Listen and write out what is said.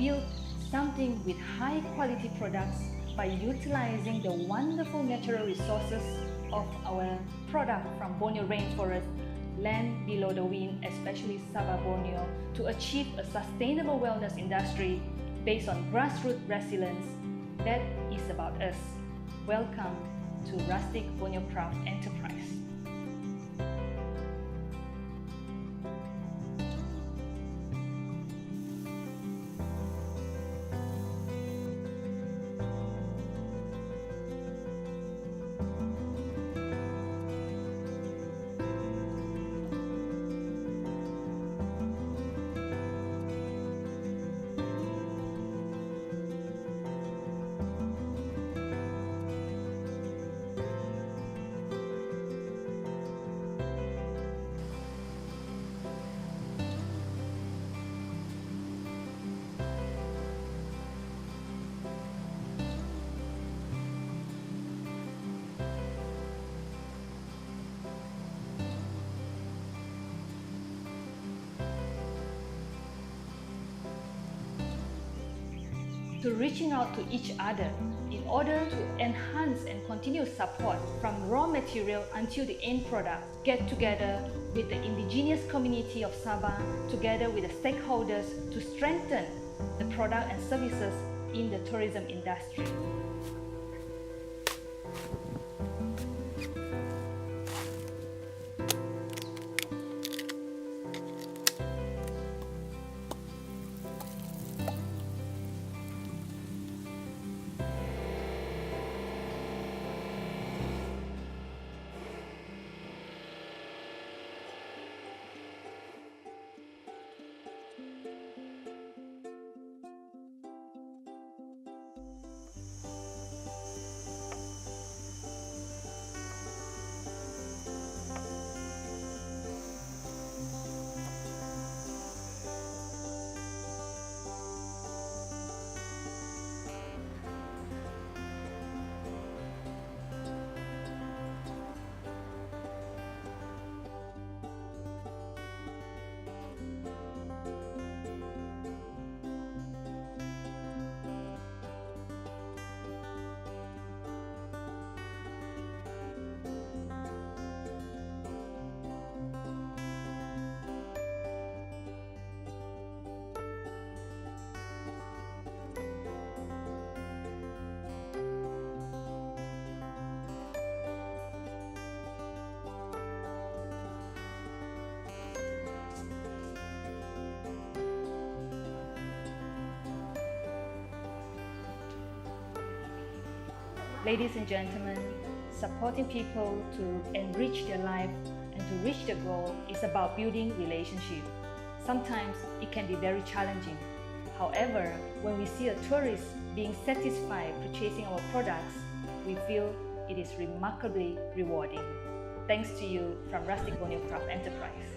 build something with high quality products by utilizing the wonderful natural resources of our product from Borneo rainforest, land below the wind, especially Sabah Borneo, to achieve a sustainable wellness industry based on grassroots resilience. That is about us. Welcome to Rustic Borneo Craft Enterprise. To reaching out to each other in order to enhance and continue support from raw material until the end product. Get together with the indigenous community of Sabah, together with the stakeholders to strengthen the product and services in the tourism industry. Ladies and gentlemen, supporting people to enrich their life and to reach their goal is about building relationships. Sometimes it can be very challenging. However, when we see a tourist being satisfied purchasing our products, we feel it is remarkably rewarding. Thanks to you from Rustic Borneo Craft Enterprise.